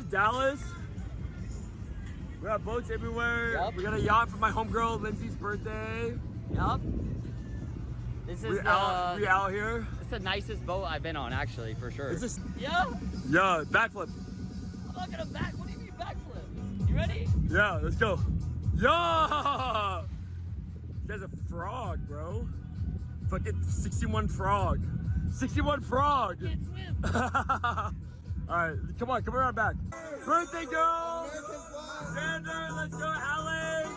is Dallas. We got boats everywhere. Yep. We got a yacht for my homegirl Lindsay's birthday. Yup. This is we out here. It's the nicest boat I've been on, actually, for sure. It's just Yeah. yeah, backflip. I'm not gonna back. What do you mean backflip? You ready? Yeah, let's go. Yeah. There's a frog, bro. Fucking 61 frog. 61 frog. Can't swim. Alright, come on, come around back. Birthday girl! Xander, let's go, Alex!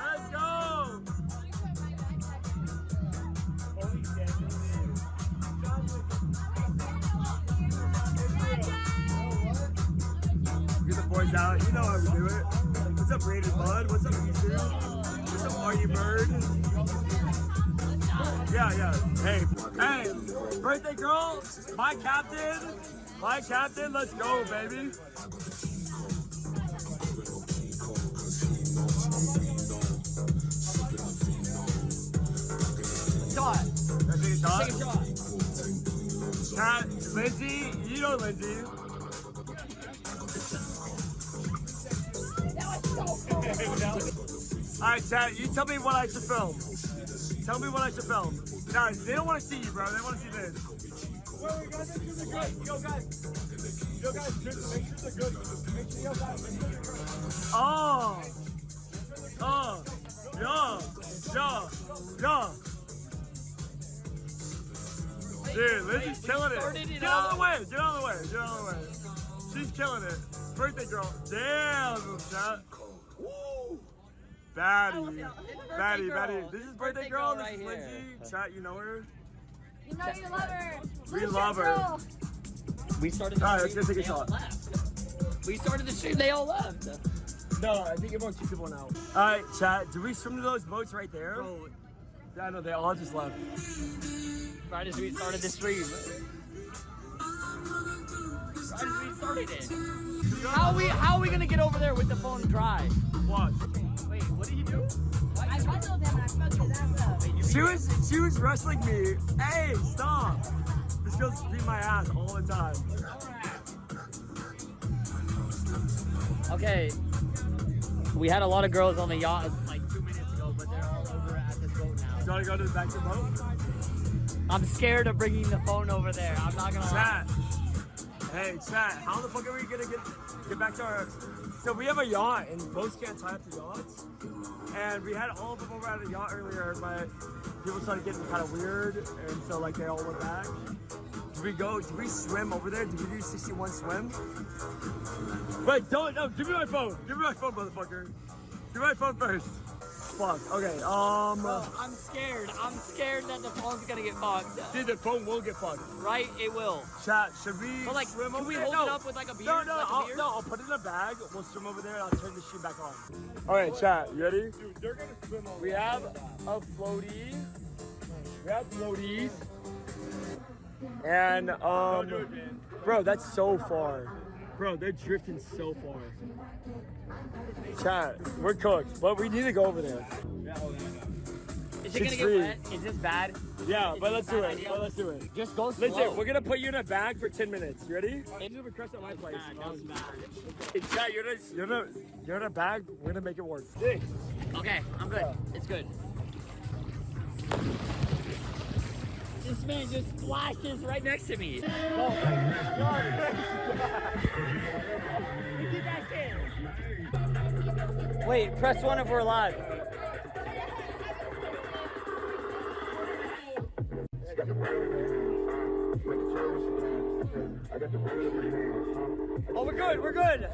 Let's go! Get the boys out, you know how we do it. What's up, Rated Bud? What's up, Easter? What's up, Are You Bird? Yeah. Hey, birthday girl, my captain, let's go, baby. Shot. Let's take a shot. Take a shot. Cat, Lindsay, you know Lindsay. Alright, chat, you tell me what I should film. Tell me what I should film. Guys, they don't want to see you, bro. They want to see this. Wait, guys, make sure they're good. Yo, guys, just make sure they're good. Make sure, yo, guys, make sure they're good. Yeah. Dude, Lindsay's killing it. Get out of the way. She's killing it. Birthday girl. Damn, little chat. Woo. Baddie. This is birthday girl. This is Lindsay. Chat, you know her. You know you love her. We love her. We started the All right, stream, let's go take a they shot. all left. We started the stream, they all left. No, I think everyone keeps one out. Alright, chat, do we swim to those boats right there? Bro, Yeah, no, they all just left. right as we started the stream. Right as we started it. How are we gonna get over there with the phone dry? Watch. Wait, what did you do? I wrestled him and I fucked his ass up. She was wrestling me. Hey, stop. This girl's beat my ass all the time. Okay. We had a lot of girls on the yacht like 2 minutes ago, but they're all over at this boat now. You wanna go to the back of the boat? I'm scared of bringing the phone over there. I'm not gonna lie. Chat. Hey, chat, how the fuck are we gonna get back to our... So we have a yacht and boats can't tie up to yachts. And we had all of them over at a yacht earlier, but people started getting kind of weird, and so like they all went back. Did we swim over there? Did we do 61 swim? Wait, no, give me my phone. Give me my phone, motherfucker. Give me my phone first. Fuck, okay, I'm scared. I'm scared that the phone's gonna get fucked. Dude, the phone will get fucked. Right? It will. Chat, should we But like, swim can over we there? hold it up with like a beer? No, Like a beer? I'll put it in a bag. We'll swim over there and I'll turn the shit back on. All right, chat, you ready? Dude, they're gonna swim over. We have a floaty. We have floaties. And, Don't do it, man. bro, that's so far. Bro, they're drifting so far. Chat, we're cooked, but we need to go over there. Is it gonna It's get free. wet? Is this bad? Yeah, Is but this let's a do bad it. idea? But let's do it. Just go slow. Listen, we're gonna put you in a bag for 10 minutes. You ready? You never crushed at my place. Hey, chat, you're in a bag. We're gonna make it work. Okay, I'm good. It's good. This man just splashes right next to me. Oh my god. Wait, press 1 if we're live. Oh, we're good. We're good.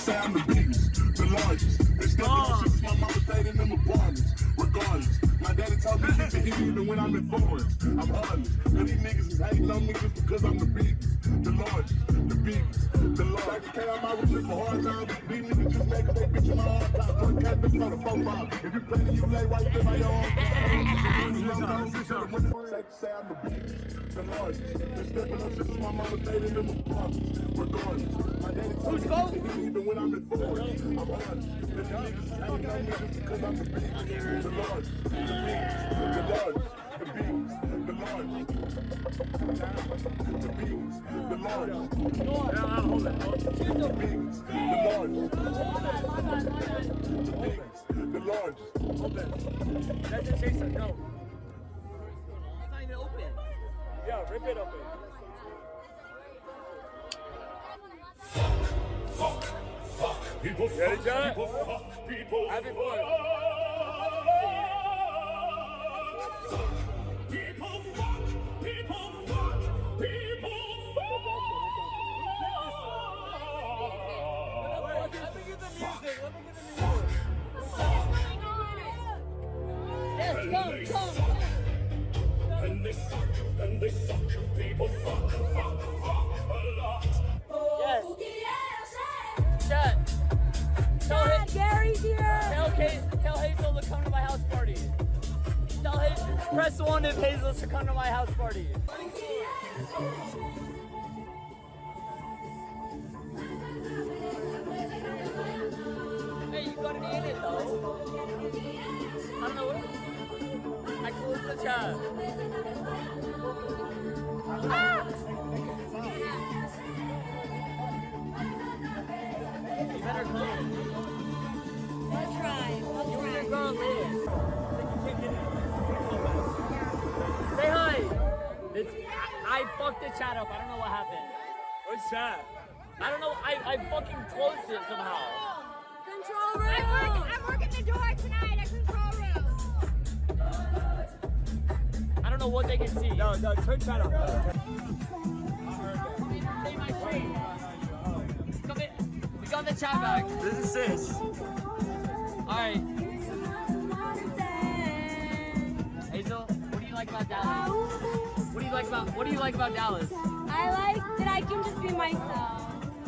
Say I'm the biggest, the largest. They stepping on shit, my mama stayed in them apartments. Regardless, my daddy told me keep it heat even when I'm in foreigns. I'm heartless. But these niggas is hating on me just because I'm the biggest, the largest, the biggest, the largest. Like came out my with for hard times. These niggas just make up they bitch in my hard time. Don't catch me for the 4-5. If you play the you lay right there by your own. Say I'm the biggest, the largest. They stepping on shit, my mama stayed in them apartments. Regardless, my daddy told me keep it heat even when I'm in foreigns. I'm heartless. But these niggas is hating on me just because I'm the biggest, the largest, the biggest, the largest. The biggest, the largest, Yeah, hold it. the biggest, the largest, the biggest, the largest. Hold it. That's a chaser. Go. It's not even open. Yeah, rip it open. People Ready, fuck, John? people fuck, people Happy fuck. boy. People fuck, people fuck, people fuck. Let me get the music. Let me get the music. And they suck, and they suck. People fuck, fuck, fuck a lot. Yes. Chat. Gary's here. Tell Hazel to come to my house party. Tell Hazel, press 1 if Hazel should come to my house party. Hey, you gotta be in it though. I don't know what. I closed the chat. Ah! You better close it. I'll try. You and your girl live. Say hi. I fucked the chat up. I don't know what happened. What's that? I don't know. I fucking closed it somehow. Control room. I'm working the door tonight at control room. I don't know what they can see. No, turn chat on. Say my stream. Come in. We got the chat back. This is sis. Alright. Hazel, what do you like about Dallas? What do you like about Dallas? I like that I can just be myself.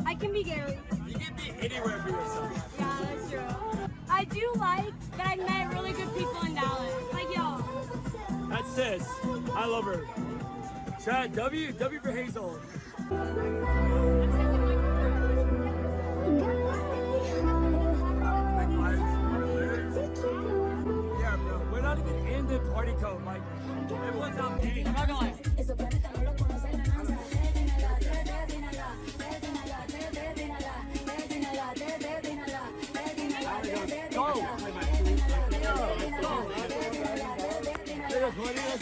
I can be Gary. You can be anywhere for yourself. Yeah, that's true. I do like that I met really good people in Dallas. Like y'all. That's sis. I love her. Chat, W for Hazel. Yeah, bro. We're not even in the party code. Like, everyone's not meeting. I'm not gonna lie. Let's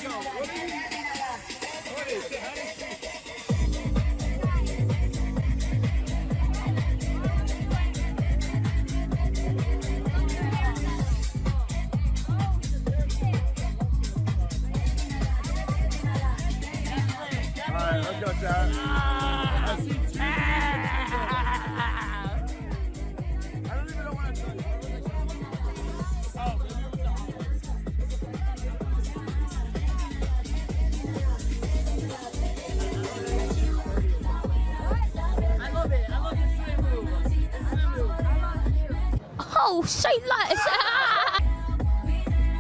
go. Alright, let's go, chat. I don't even know what I'm doing. I love it. I love this swim move. Oh, shit, like.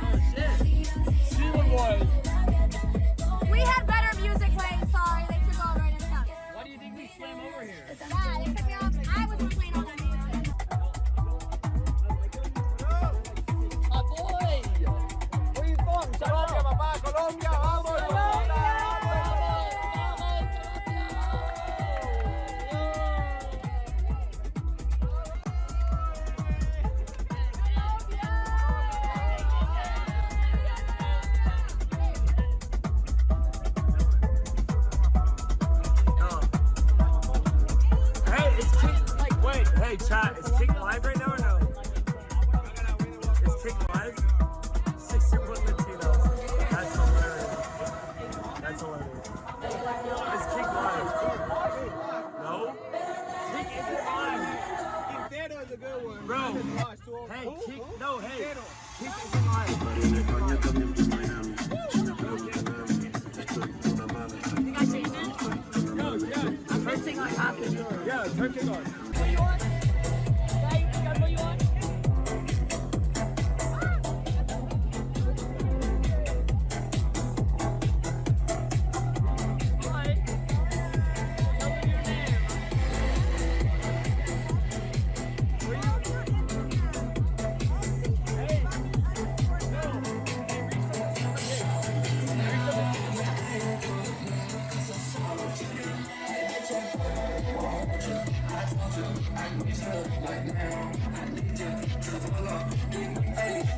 Oh shit. Steven boys. We had better music playing. Sorry, they took over and stuff. Why do you think we swam over here?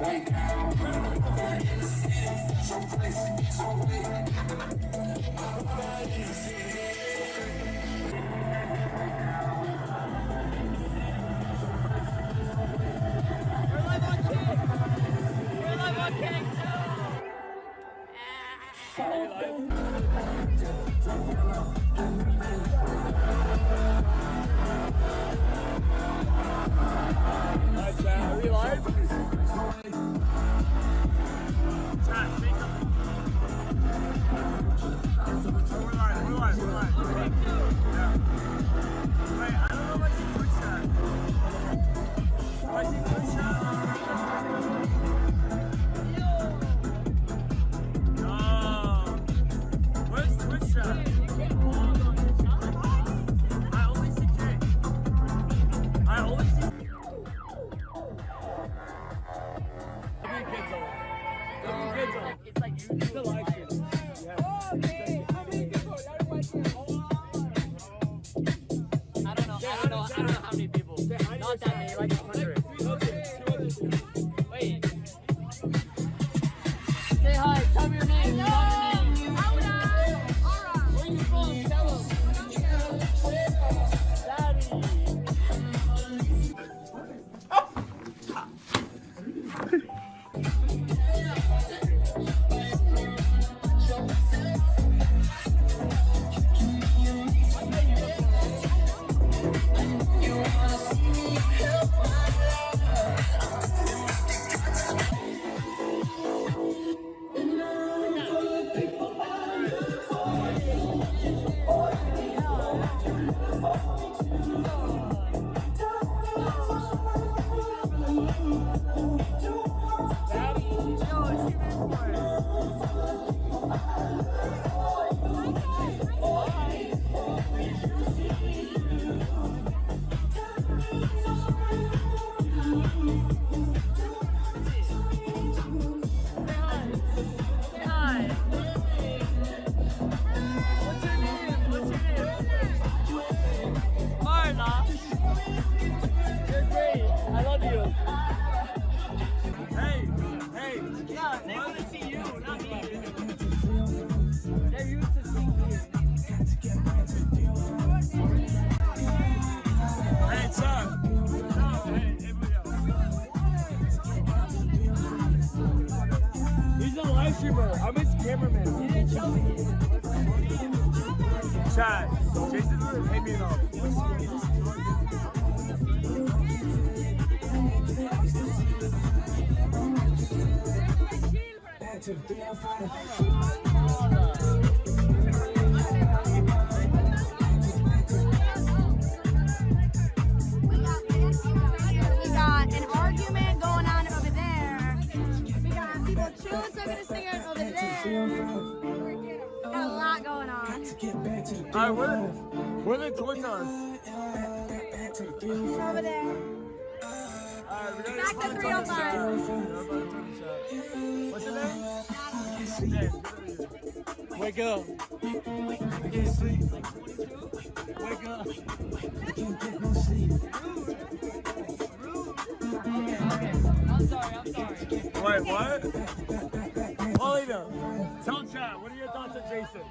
We're live on King. We're live on King Alright, chat, are we live? Chat, say something. We're live. Yeah. Wait, I don't know if I see Twitch chat. Do I see Twitch chat? No. Where's Twitch chat? I only see King. I only see It's like you. the live stream. I don't know how many people. Not that many, like 100. Wait. Say hi. Tell me your name. Where you from? Tell them. Daddy. I'm his cameraman. You didn't show me. Chat. Jason didn't pay me enough. We got an argument going on over there. We got people chewing cigarette cigarettes over there. Got a lot going on. Alright, where the toys us? Over there. Alright, we Back gotta to 305. What's your name? James. Wake up. I can't sleep. Wake up. I can't get no sleep. Okay. I'm sorry. Wait, what? Paulina, tell chat, what are your thoughts on Jason?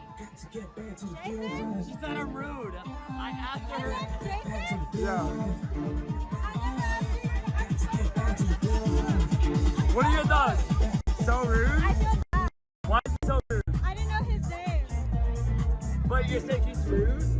She said I'm rude. I asked her. Yeah. What are your thoughts? So rude? I feel bad. Why is he so rude? I didn't know his name. But you're saying he's rude?